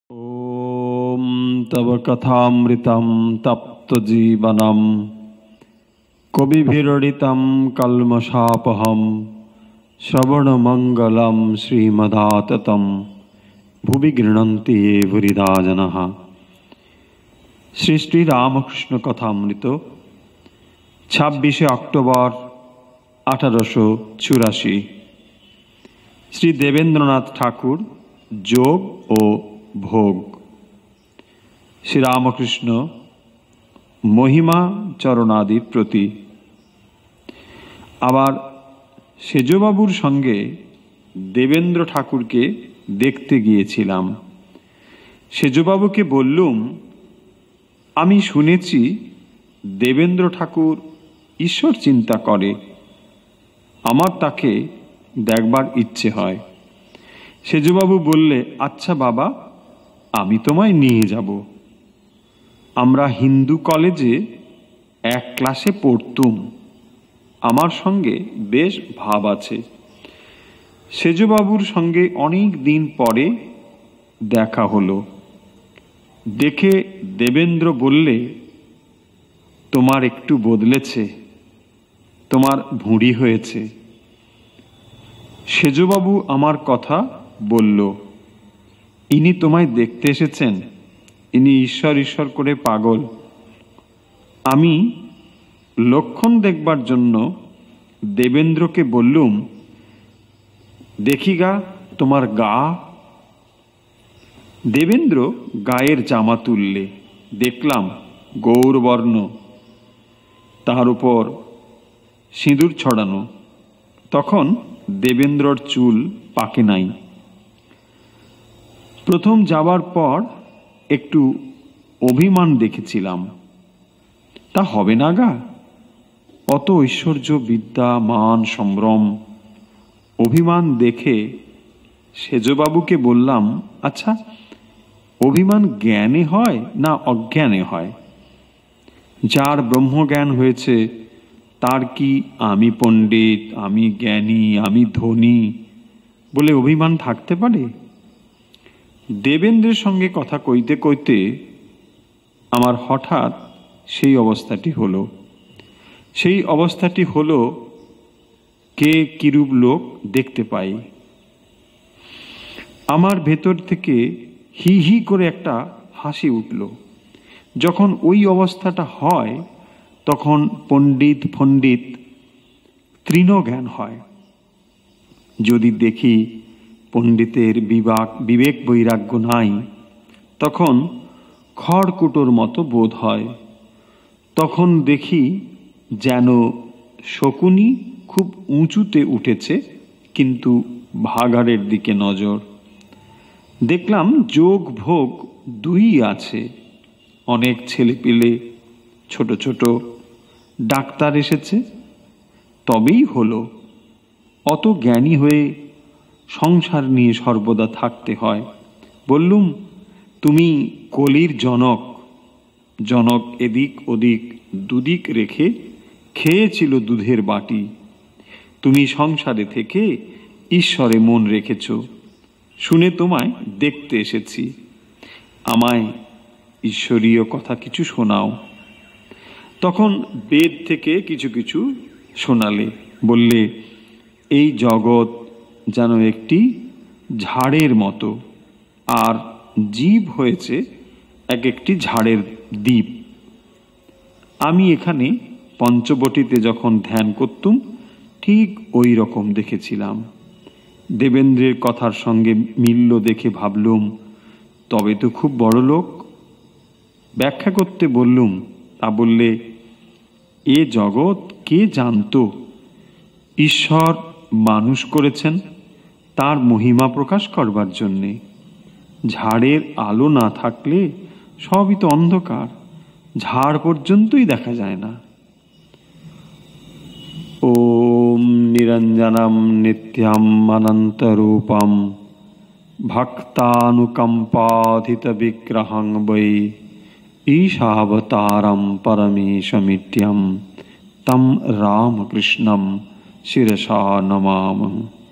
ॐ तव कथामृतं तप्तजीवनं कविभिरडितं कल्मषापहं श्रवणमङ्गलं श्रीमदाततं भुवि गृह्णन्ति ये बुरिदा जनाः। श्री श्री रामकृष्ण कथामृत 26 অক্টোবর 1884। श्री देवेंद्रनाथ ठाकुर যোগ ও ভোগ। শ্রীরামকৃষ্ণ মহিমা চরণাদির প্রতি। আবার সেজবাবুর সঙ্গে দেবেন্দ্র ঠাকুরকে দেখতে গিয়েছিলাম। সেজবাবুকে বললুম, আমি শুনেছি দেবেন্দ্র ঠাকুর ঈশ্বর চিন্তা করে, আমার তাকে দেখবার ইচ্ছে হয়। সেজবাবু বললে, আচ্ছা বাবা, আমি তোমায় নিয়ে যাব। আমরা হিন্দু কলেজে এক ক্লাসে পড়তুম, আমার সঙ্গে বেশ ভাব আছে। সেজবাবুর সঙ্গে অনেক দিন পরে দেখা হলো। দেখে দেবেন্দ্র বললে, তোমার একটু বদলেছে, তোমার ভুঁড়ি হয়েছে। সেজবাবু আমার কথা বলল, ইনি তোমায় দেখতে এসেছেন, ইনি ঈশ্বর ঈশ্বর করে পাগল। আমি লক্ষণ দেখবার জন্য দেবেন্দ্রকে বললুম, দেখি গা তোমার গা। দেবেন্দ্র গায়ের জামা তুললে, দেখলাম গৌরবর্ণ, তার উপর সিঁদুর ছড়ানো। তখন দেবেন্দ্রর চুল পাকে নাই। প্রথম যাবার পর একটু অভিমান দেখেছিলাম, তা হবে না গা, অত ঐশ্বর্য বিদ্যা মান সম্ভ্রম। অভিমান দেখে সেজবাবুকে বললাম, আচ্ছা অভিমান জ্ঞানে হয় না অজ্ঞানে হয়? যার ব্রহ্মজ্ঞান হয়েছে তার কি আমি পণ্ডিত, আমি জ্ঞানী, আমি ধনী বলে অভিমান থাকতে পারে? দেবেন্দ্রের সঙ্গে কথা কইতে কইতে আমার হঠাৎ সেই অবস্থাটি হলো। সেই অবস্থাটি হলো, কে কিরূপ লোক দেখতে পাই। আমার ভেতর থেকে হি হি করে একটা হাসি উঠল। যখন ওই অবস্থাটা হয় তখন পণ্ডিত ফণ্ডিত তৃণজ্ঞান হয়। যদি দেখি পণ্ডিতের বিবেক বৈরাগ্য নাই, তখন খড়কুটোর মতো বোধ হয়। তখন দেখি যেন শকুনি খুব উঁচুতে উঠেছে, কিন্তু ভাগাড়ের দিকে নজর। দেখলাম যোগ ভোগ দুই আছে। অনেক ছেলেপিলে, ছোট ছোট ডাক্তার এসেছে, তবেই হলো। অত জ্ঞানী হয়ে সংসার নিয়ে সর্বদা থাকতে হয়। বললুম, তুমি কলির জনক। জনক এদিক ওদিক দুদিক রেখে খেয়েছিল দুধের বাটি। তুমি সংসারে থেকে ঈশ্বরে মন রেখেছ, শুনে তোমায় দেখতে এসেছি। আমায় ঈশ্বরীয় কথা কিছু শোনাও। তখন বেদ থেকে কিছু কিছু শোনালে। বললে, এই জগৎ যেন একটি ঝাড়ের মতো, আর জীব হয়েছে এক একটি ঝাড়ের দ্বীপ। আমি এখানে পঞ্চবটিতে যখন ধ্যান করতুম ঠিক ওই রকম দেখেছিলাম। দেবেন্দ্রের কথার সঙ্গে মিলল দেখে ভাবলুম, তবে তো খুব বড় লোক। ব্যাখ্যা করতে বললুম, তা বললে, এ জগৎ কে জানত? ঈশ্বর মানুষ করেছেন তার মহিমা প্রকাশ করবার জন্যে। ঝাড়ের আলো না থাকলে সবই তো অন্ধকার, ঝাড় পর্যন্তই দেখা যায় না। ওম নিরঞ্জনম নিত্যম অনন্তরূপম ভক্তানুকম্পাধিত বিগ্রহং বৈ ঈশাবতারম পরমেশমিত্যম তম রামকৃষ্ণম শিরসা নমামঃ।